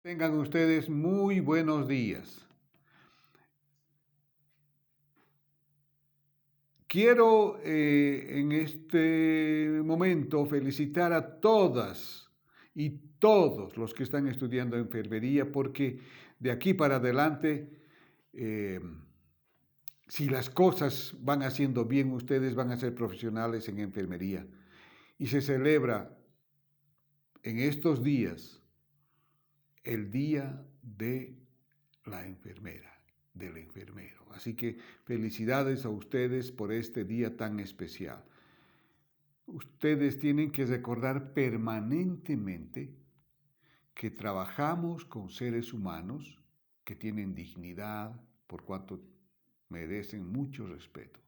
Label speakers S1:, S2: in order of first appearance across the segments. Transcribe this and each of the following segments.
S1: Tengan ustedes muy buenos días. Quiero en este momento felicitar a todas y todos los que están estudiando enfermería porque de aquí para adelante, eh, si las cosas van haciendo bien, ustedes van a ser profesionales en enfermería. Y se celebra en estos días el Día de la Enfermera, del enfermero. Así que felicidades a ustedes por este día tan especial. Ustedes tienen que recordar permanentemente que trabajamos con seres humanos que tienen dignidad, por cuanto merecen mucho respeto.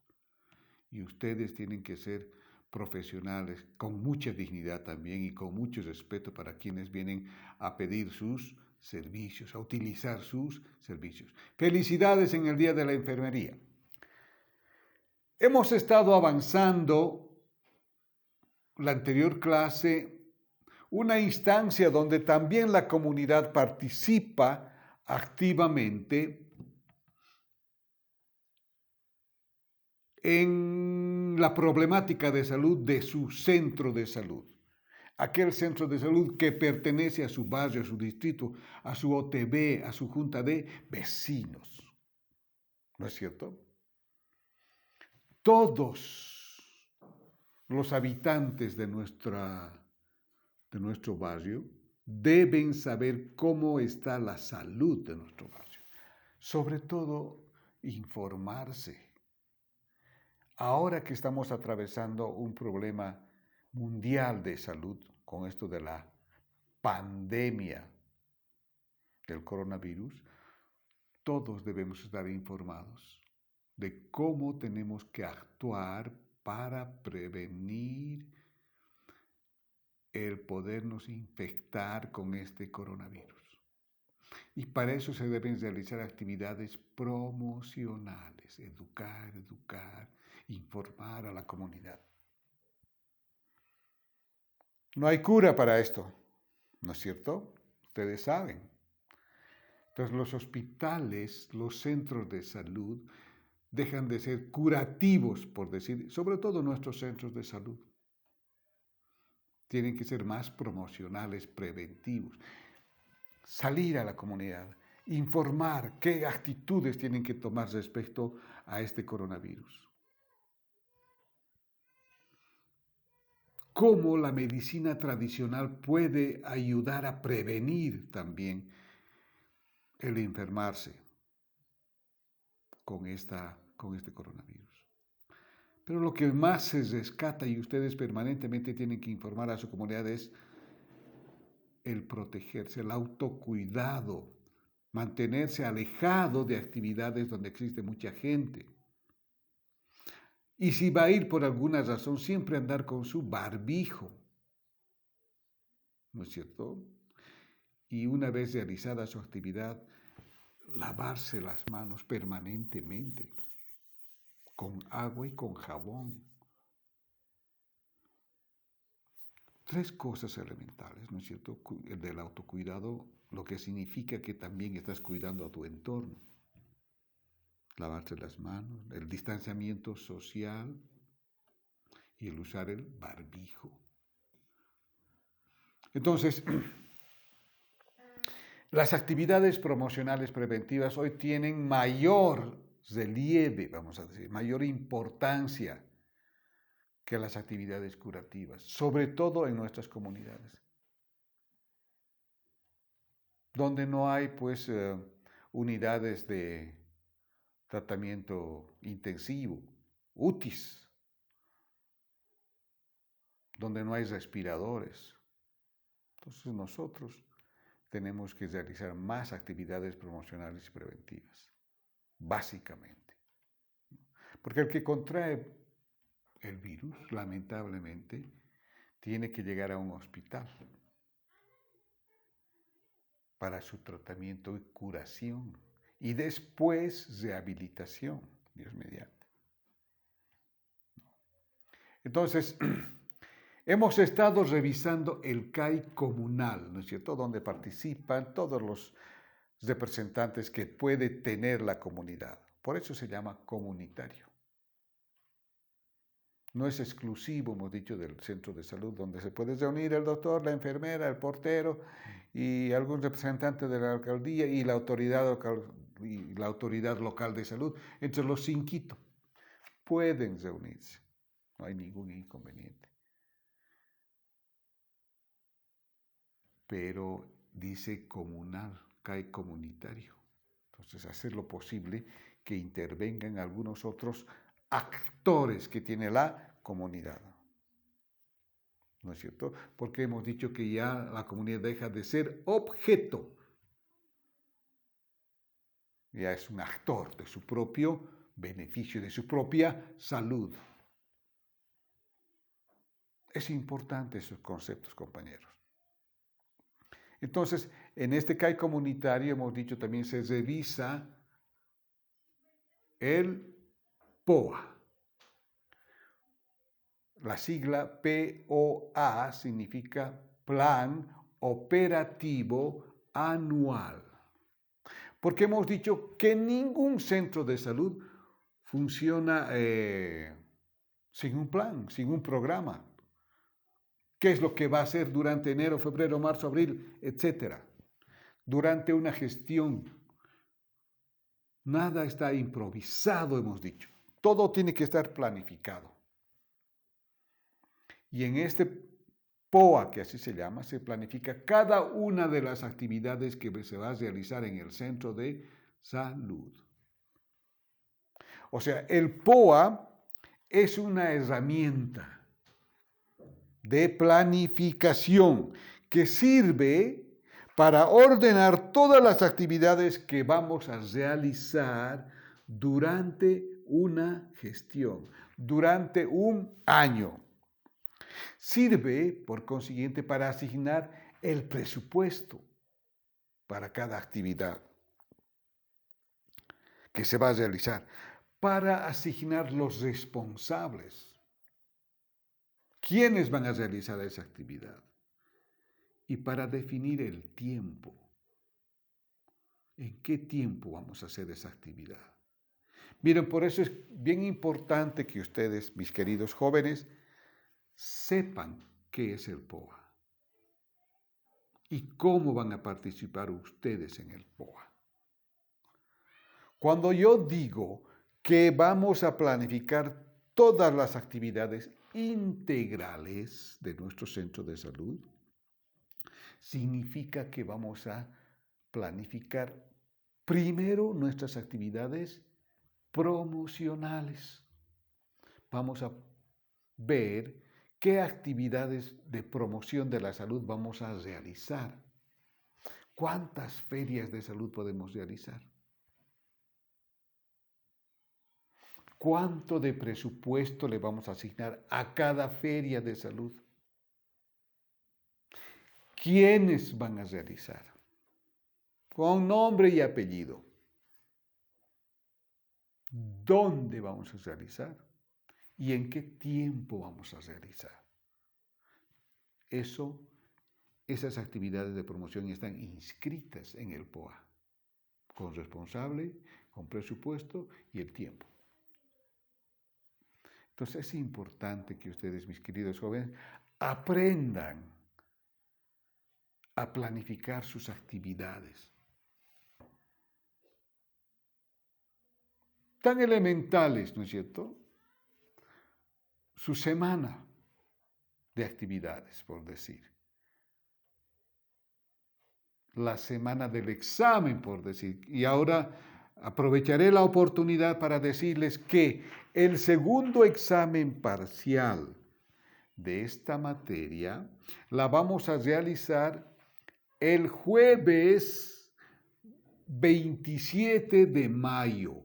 S1: Y ustedes tienen que ser profesionales con mucha dignidad también y con mucho respeto para quienes vienen a pedir sus servicios, a utilizar sus servicios. Felicidades en el Día de la Enfermería. Hemos estado avanzando la anterior clase, una instancia donde también la comunidad participa activamente en la problemática de salud de su centro de salud. Aquel centro de salud que pertenece a su barrio, a su distrito, a su OTB, a su junta de vecinos. ¿No es cierto? Todos los habitantes de nuestro barrio deben saber cómo está la salud de nuestro barrio. Sobre todo, informarse. Ahora que estamos atravesando un problema mundial de salud con esto de la pandemia del coronavirus, todos debemos estar informados de cómo tenemos que actuar para prevenir el podernos infectar con este coronavirus. Y para eso se deben realizar actividades promocionales, educar, informar a la comunidad. No hay cura para esto, ¿no es cierto? Ustedes saben. Entonces los hospitales, los centros de salud, dejan de ser curativos, por decir, sobre todo nuestros centros de salud. Tienen que ser más promocionales, preventivos. Salir a la comunidad, informar qué actitudes tienen que tomar respecto a este coronavirus. Cómo la medicina tradicional puede ayudar a prevenir también el enfermarse con este coronavirus. Pero lo que más se rescata y ustedes permanentemente tienen que informar a su comunidad es el protegerse, el autocuidado, mantenerse alejado de actividades donde existe mucha gente. Y si va a ir por alguna razón, siempre andar con su barbijo, ¿no es cierto? Y una vez realizada su actividad, lavarse las manos permanentemente, con agua y con jabón. Tres cosas elementales, ¿no es cierto? El del autocuidado, lo que significa que también estás cuidando a tu entorno. Lavarse las manos, el distanciamiento social y el usar el barbijo. Entonces, las actividades promocionales preventivas hoy tienen mayor relieve, vamos a decir, mayor importancia que las actividades curativas, sobre todo en nuestras comunidades, donde no hay pues unidades de tratamiento intensivo, UTIs, donde no hay respiradores. Entonces nosotros tenemos que realizar más actividades promocionales y preventivas, básicamente. Porque el que contrae el virus, lamentablemente, tiene que llegar a un hospital para su tratamiento y curación y después rehabilitación, Dios mediante. Entonces, Hemos estado revisando el CAI comunal, ¿no es cierto?, donde participan todos los representantes que puede tener la comunidad. Por eso se llama comunitario. No es exclusivo, hemos dicho, del centro de salud, donde se puede reunir el doctor, la enfermera, el portero y algún representante de la alcaldía y la autoridad local de salud. Entre los 5 pueden reunirse. No hay ningún inconveniente. Pero dice comunal, CAI comunitario. Entonces, hacer lo posible que intervengan algunos otros actores que tiene la comunidad. ¿No es cierto? Porque hemos dicho que ya la comunidad deja de ser objeto. Ya es un actor de su propio beneficio, de su propia salud. Es importante esos conceptos, compañeros. Entonces, en este CAI comunitario, hemos dicho también, se revisa el POA. La sigla POA significa Plan Operativo Anual. Porque hemos dicho que ningún centro de salud funciona sin un plan, sin un programa. ¿Qué es lo que va a hacer durante enero, febrero, marzo, abril, etcétera? Durante una gestión. Nada está improvisado, hemos dicho. Todo tiene que estar planificado. Y en este POA, que así se llama, se planifica cada una de las actividades que se va a realizar en el centro de salud. O sea, el POA es una herramienta de planificación que sirve para ordenar todas las actividades que vamos a realizar durante una gestión, durante un año. Sirve, por consiguiente, para asignar el presupuesto para cada actividad que se va a realizar, para asignar los responsables. ¿Quiénes van a realizar esa actividad? Y para definir el tiempo. ¿En qué tiempo vamos a hacer esa actividad? Miren, por eso es bien importante que ustedes, mis queridos jóvenes, sepan qué es el POA y cómo van a participar ustedes en el POA. Cuando yo digo que vamos a planificar todas las actividades integrales de nuestro centro de salud, significa que vamos a planificar primero nuestras actividades promocionales. Vamos a ver qué actividades de promoción de la salud vamos a realizar. ¿Cuántas ferias de salud podemos realizar? ¿Cuánto de presupuesto le vamos a asignar a cada feria de salud? ¿Quiénes van a realizar? Con nombre y apellido. ¿Dónde vamos a realizar? ¿Y en qué tiempo vamos a realizar? Esas actividades de promoción están inscritas en el POA, con responsable, con presupuesto y el tiempo. Entonces es importante que ustedes, mis queridos jóvenes, aprendan a planificar sus actividades. Tan elementales, ¿no es cierto? Su semana de actividades, por decir. La semana del examen, por decir. Y ahora aprovecharé la oportunidad para decirles que el segundo examen parcial de esta materia la vamos a realizar el jueves 27 de mayo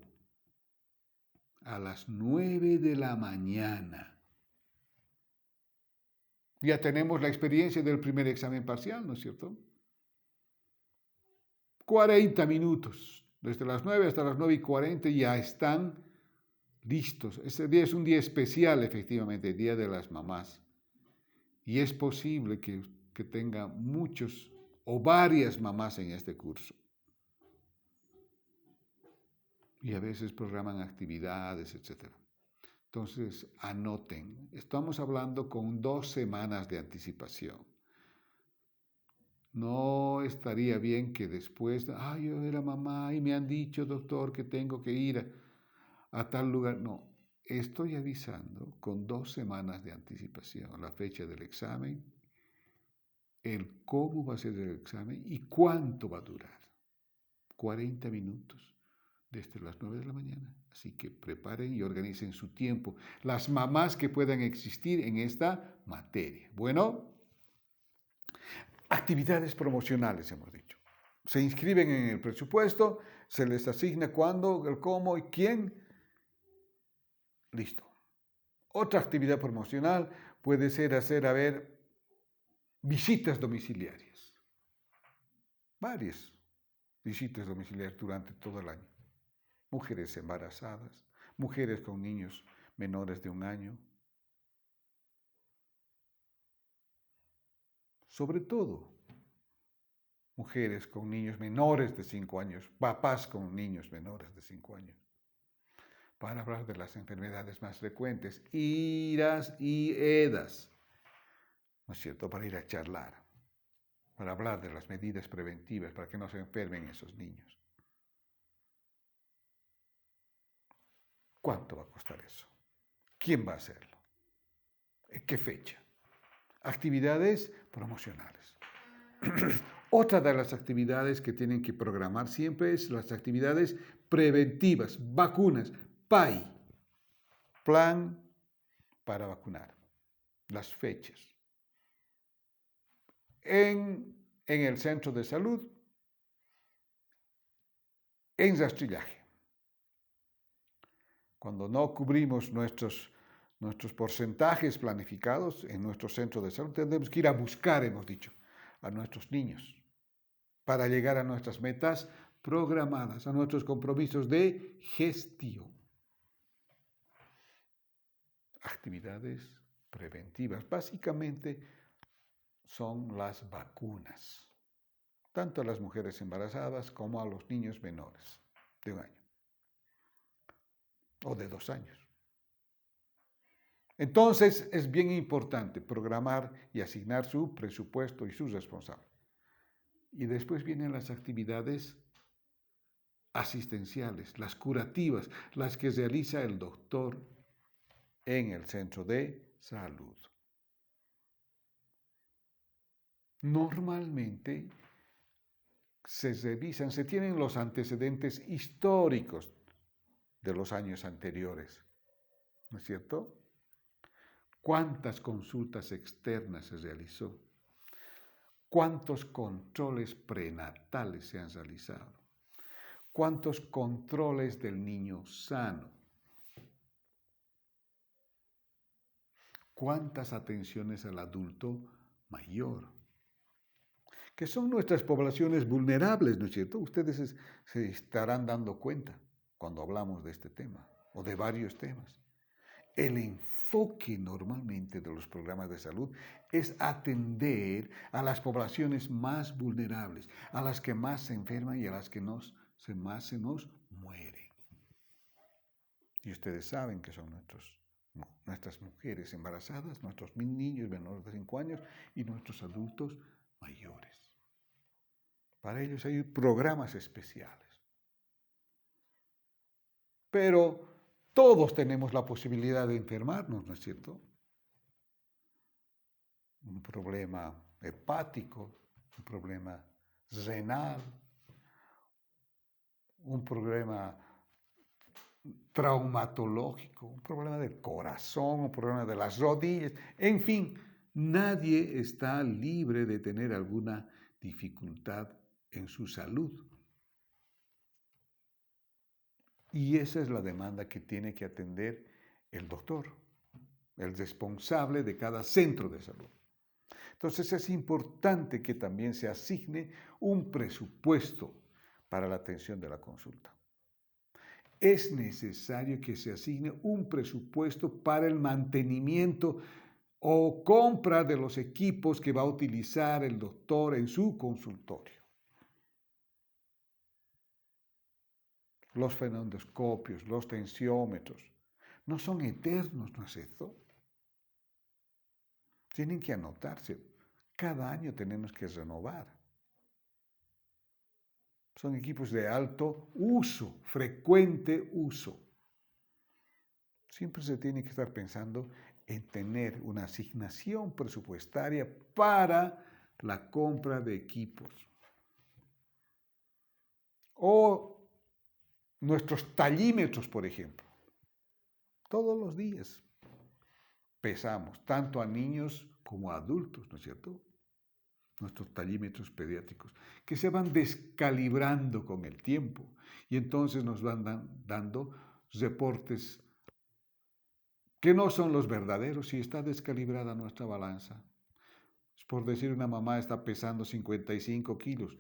S1: a las 9 de la mañana. Ya tenemos la experiencia del primer examen parcial, ¿no es cierto? 40 minutos, desde las 9 hasta las 9:40 ya están listos. Este día es un día especial, efectivamente, el Día de las Mamás. Y es posible que tenga muchos o varias mamás en este curso. Y a veces programan actividades, etc. Entonces, anoten. Estamos hablando con 2 semanas de anticipación. No estaría bien que después, yo era mamá y me han dicho, doctor, que tengo que ir a tal lugar. No, estoy avisando con 2 semanas de anticipación la fecha del examen, el cómo va a ser el examen y cuánto va a durar. 40 minutos desde las 9 de la mañana. Así que preparen y organicen su tiempo. Las mamás que puedan existir en esta materia. Bueno, actividades promocionales hemos dicho. Se inscriben en el presupuesto, se les asigna cuándo, el cómo y quién. Listo. Otra actividad promocional puede ser hacer, visitas domiciliarias. Varias visitas domiciliarias durante todo el año. Mujeres embarazadas, mujeres con niños menores de 1 año. Sobre todo, mujeres con niños menores de 5 años, papás con niños menores de 5 años. Para hablar de las enfermedades más frecuentes, IRAS y EDAS, ¿no es cierto? Para ir a charlar, para hablar de las medidas preventivas para que no se enfermen esos niños. ¿Cuánto va a costar eso? ¿Quién va a hacerlo? ¿En qué fecha? Actividades promocionales. Otra de las actividades que tienen que programar siempre es las actividades preventivas, vacunas, PAI, plan para vacunar, las fechas. En el centro de salud, en rastrillaje. Cuando no cubrimos nuestros porcentajes planificados en nuestro centro de salud, tendremos que ir a buscar, hemos dicho, a nuestros niños para llegar a nuestras metas programadas, a nuestros compromisos de gestión. Actividades preventivas, básicamente son las vacunas, tanto a las mujeres embarazadas como a los niños menores de 1 año o de 2 años. Entonces es bien importante programar y asignar su presupuesto y sus responsables. Y después vienen las actividades asistenciales, las curativas, las que realiza el doctor en el centro de salud. Normalmente se revisan, se tienen los antecedentes históricos de los años anteriores, ¿no es cierto? ¿Cuántas consultas externas se realizó? ¿Cuántos controles prenatales se han realizado? ¿Cuántos controles del niño sano? ¿Cuántas atenciones al adulto mayor? Que son nuestras poblaciones vulnerables, ¿no es cierto? Ustedes se estarán dando cuenta cuando hablamos de este tema o de varios temas. El enfoque normalmente de los programas de salud es atender a las poblaciones más vulnerables, a las que más se enferman y a las que más se nos mueren. Y ustedes saben que son nuestras mujeres embarazadas, nuestros niños menores de 5 años y nuestros adultos mayores. Para ellos hay programas especiales. Pero todos tenemos la posibilidad de enfermarnos, ¿no es cierto? Un problema hepático, un problema renal, un problema traumatológico, un problema del corazón, un problema de las rodillas, en fin, nadie está libre de tener alguna dificultad en su salud. Y esa es la demanda que tiene que atender el doctor, el responsable de cada centro de salud. Entonces es importante que también se asigne un presupuesto para la atención de la consulta. Es necesario que se asigne un presupuesto para el mantenimiento o compra de los equipos que va a utilizar el doctor en su consultorio. Los fenendoscopios, los tensiómetros, no son eternos, ¿no es cierto? Tienen que anotarse. Cada año tenemos que renovar. Son equipos de alto uso, frecuente uso. Siempre se tiene que estar pensando en tener una asignación presupuestaria para la compra de equipos. O nuestros tallímetros, por ejemplo. Todos los días pesamos, tanto a niños como a adultos, ¿no es cierto? Nuestros tallímetros pediátricos, que se van descalibrando con el tiempo y entonces nos van dando reportes que no son los verdaderos si está descalibrada nuestra balanza. Es por decir, una mamá está pesando 55 kilos,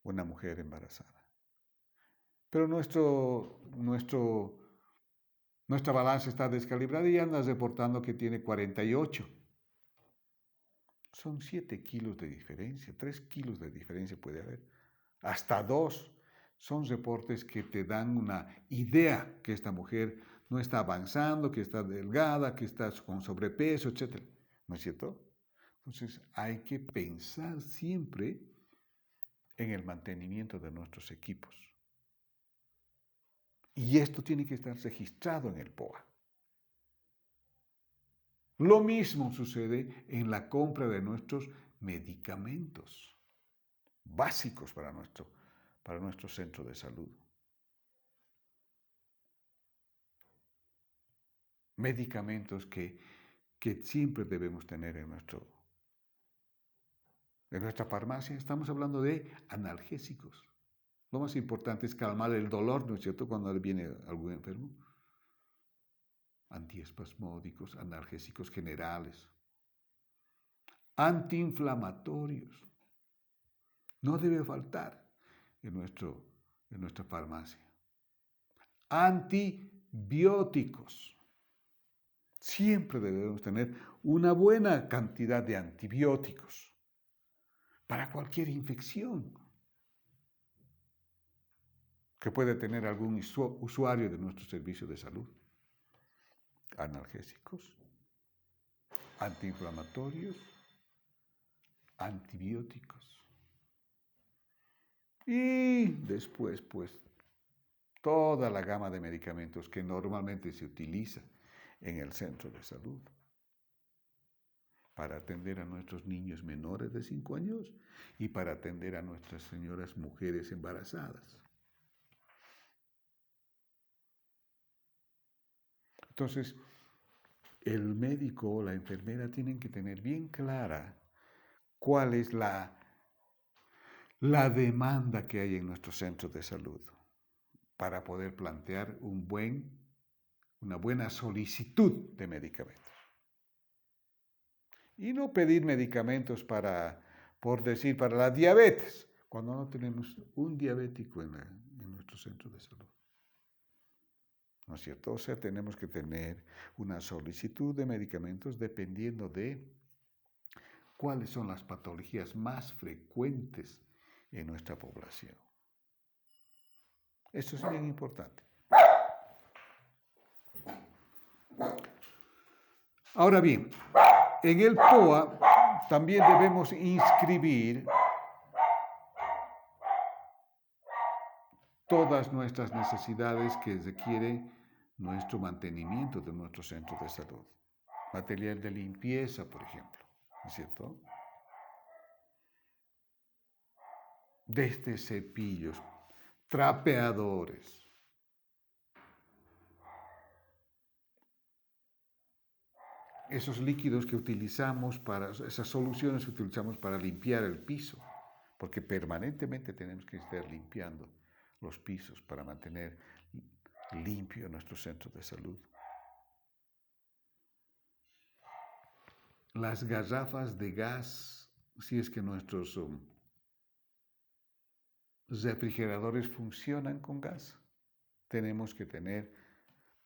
S1: una mujer embarazada. Pero nuestra balanza está descalibrada y anda reportando que tiene 48. Son 7 kilos de diferencia, 3 kilos de diferencia puede haber, hasta 2. Son reportes que te dan una idea que esta mujer no está avanzando, que está delgada, que está con sobrepeso, etc. ¿No es cierto? Entonces hay que pensar siempre en el mantenimiento de nuestros equipos. Y esto tiene que estar registrado en el POA. Lo mismo sucede en la compra de nuestros medicamentos básicos para nuestro centro de salud. Medicamentos que siempre debemos tener en nuestra farmacia. Estamos hablando de analgésicos. Lo más importante es calmar el dolor, ¿no es cierto?, cuando viene algún enfermo. Antiespasmódicos, analgésicos generales, antiinflamatorios. No debe faltar en nuestra farmacia. Antibióticos. Siempre debemos tener una buena cantidad de antibióticos para cualquier infección que puede tener algún usuario de nuestro servicio de salud. Analgésicos, antiinflamatorios, antibióticos. Y después, pues, toda la gama de medicamentos que normalmente se utiliza en el centro de salud para atender a nuestros niños menores de 5 años y para atender a nuestras señoras mujeres embarazadas. Entonces, el médico o la enfermera tienen que tener bien clara cuál es la demanda que hay en nuestros centros de salud para poder plantear una buena solicitud de medicamentos. Y no pedir medicamentos por decir, para la diabetes, cuando no tenemos un diabético en nuestro centro de salud. ¿No es cierto? O sea, tenemos que tener una solicitud de medicamentos dependiendo de cuáles son las patologías más frecuentes en nuestra población. Esto es bien importante. Ahora bien, en el POA también debemos inscribir todas nuestras necesidades que requiere nuestro mantenimiento de nuestro centro de salud. Material de limpieza, por ejemplo, ¿no es cierto? Desde cepillos, trapeadores. Esos líquidos que utilizamos esas soluciones que utilizamos para limpiar el piso, porque permanentemente tenemos que estar limpiando los pisos para mantener limpio nuestro centro de salud. Las garrafas de gas, si es que nuestros refrigeradores funcionan con gas, tenemos que tener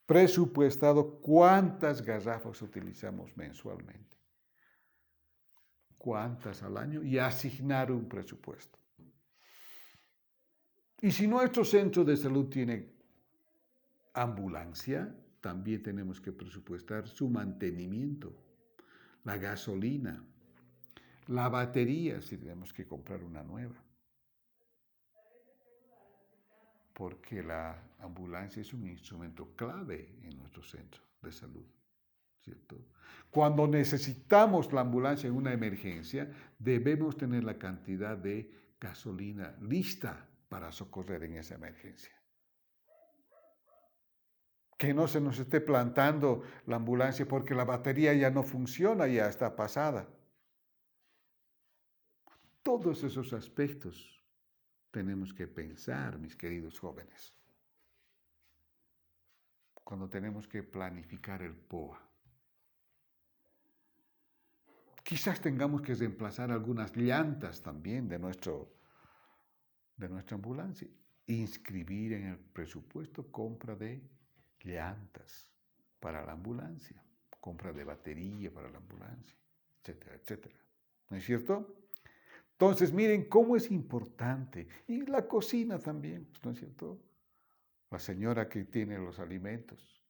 S1: presupuestado cuántas garrafas utilizamos mensualmente, cuántas al año y asignar un presupuesto. Y si nuestro centro de salud tiene ambulancia, también tenemos que presupuestar su mantenimiento, la gasolina, la batería, si tenemos que comprar una nueva. Porque la ambulancia es un instrumento clave en nuestro centro de salud, ¿cierto? Cuando necesitamos la ambulancia en una emergencia, debemos tener la cantidad de gasolina lista para socorrer en esa emergencia. Que no se nos esté plantando la ambulancia porque la batería ya no funciona, ya está pasada. Todos esos aspectos tenemos que pensar, mis queridos jóvenes, cuando tenemos que planificar el POA. Quizás tengamos que reemplazar algunas llantas también de nuestra ambulancia. Inscribir en el presupuesto compra de llantas para la ambulancia, compra de batería para la ambulancia, etcétera, etcétera. ¿No es cierto? Entonces, miren cómo es importante. Y la cocina también, ¿no es cierto? La señora que tiene los alimentos.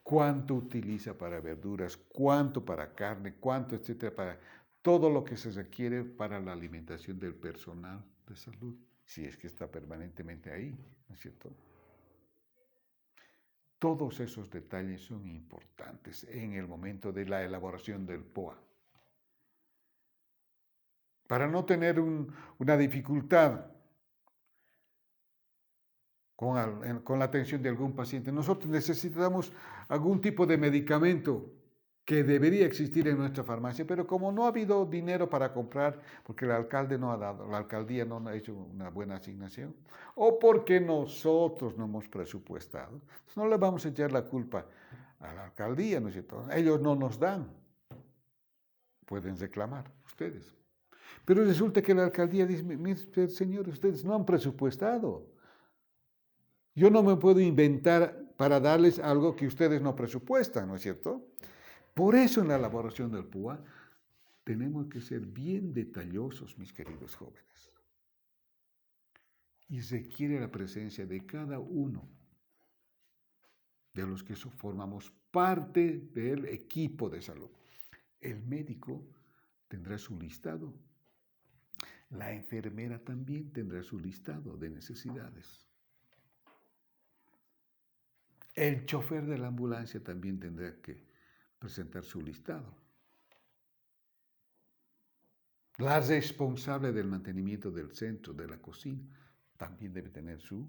S1: Cuánto utiliza para verduras, cuánto para carne, cuánto, etcétera, para todo lo que se requiere para la alimentación del personal de salud, si es que está permanentemente ahí, ¿no es cierto? Todos esos detalles son importantes en el momento de la elaboración del POA. Para no tener una dificultad con la atención de algún paciente. Nosotros necesitamos algún tipo de medicamento que debería existir en nuestra farmacia, pero como no ha habido dinero para comprar, porque el alcalde no ha dado, la alcaldía no ha hecho una buena asignación, o porque nosotros no hemos presupuestado, no le vamos a echar la culpa a la alcaldía, ¿no es cierto? Ellos no nos dan. Pueden reclamar ustedes. Pero resulta que la alcaldía dice, mire, señores, ustedes no han presupuestado. Yo no me puedo inventar para darles algo que ustedes no presupuestan, ¿no es cierto? Por eso en la elaboración del PUA tenemos que ser bien detallosos, mis queridos jóvenes. Y requiere la presencia de cada uno de los que formamos parte del equipo de salud. El médico tendrá su listado. La enfermera también tendrá su listado de necesidades. El chofer de la ambulancia también tendrá que presentar su listado. La responsable del mantenimiento del centro, de la cocina, también debe tener su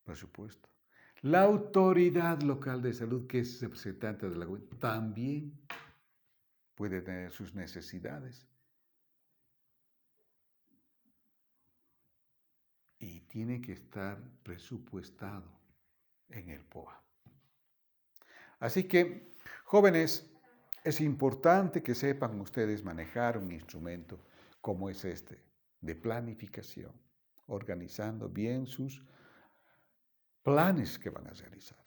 S1: presupuesto. La autoridad local de salud, que es representante de la comunidad, también puede tener sus necesidades. Y tiene que estar presupuestado en el POA. Así que, jóvenes, es importante que sepan ustedes manejar un instrumento como es este, de planificación, organizando bien sus planes que van a realizar.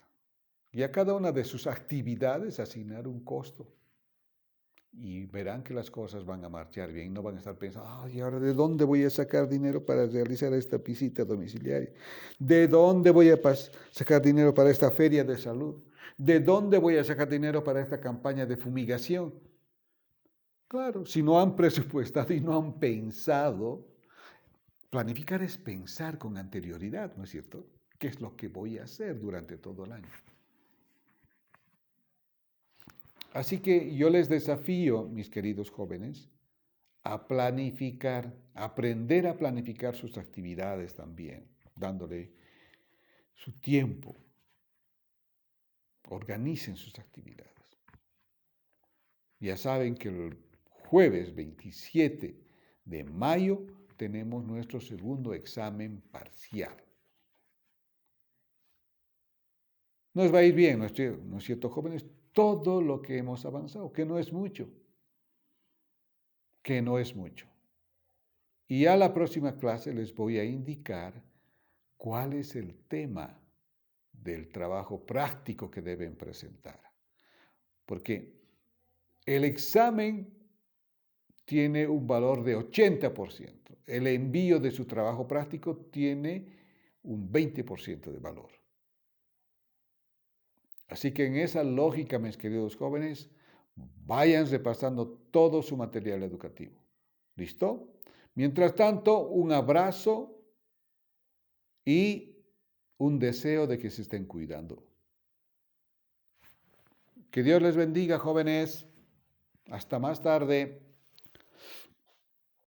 S1: Y a cada una de sus actividades asignar un costo. Y verán que las cosas van a marchar bien, no van a estar pensando, ¿y ahora de dónde voy a sacar dinero para realizar esta visita domiciliaria? ¿De dónde voy a sacar dinero para esta feria de salud? ¿De dónde voy a sacar dinero para esta campaña de fumigación? Claro, si no han presupuestado y no han pensado, planificar es pensar con anterioridad, ¿no es cierto? ¿Qué es lo que voy a hacer durante todo el año? Así que yo les desafío, mis queridos jóvenes, a planificar, aprender a planificar sus actividades también, dándole su tiempo. Organicen sus actividades. Ya saben que el jueves 27 de mayo tenemos nuestro segundo examen parcial. Nos va a ir bien, ¿no es cierto, jóvenes? Todo lo que hemos avanzado, que no es mucho. Que no es mucho. Y a la próxima clase les voy a indicar cuál es el tema del trabajo práctico que deben presentar. Porque el examen tiene un valor de 80%. El envío de su trabajo práctico tiene un 20% de valor. Así que en esa lógica, mis queridos jóvenes, vayan repasando todo su material educativo. ¿Listo? Mientras tanto, un abrazo y un deseo de que se estén cuidando. Que Dios les bendiga, jóvenes. Hasta más tarde.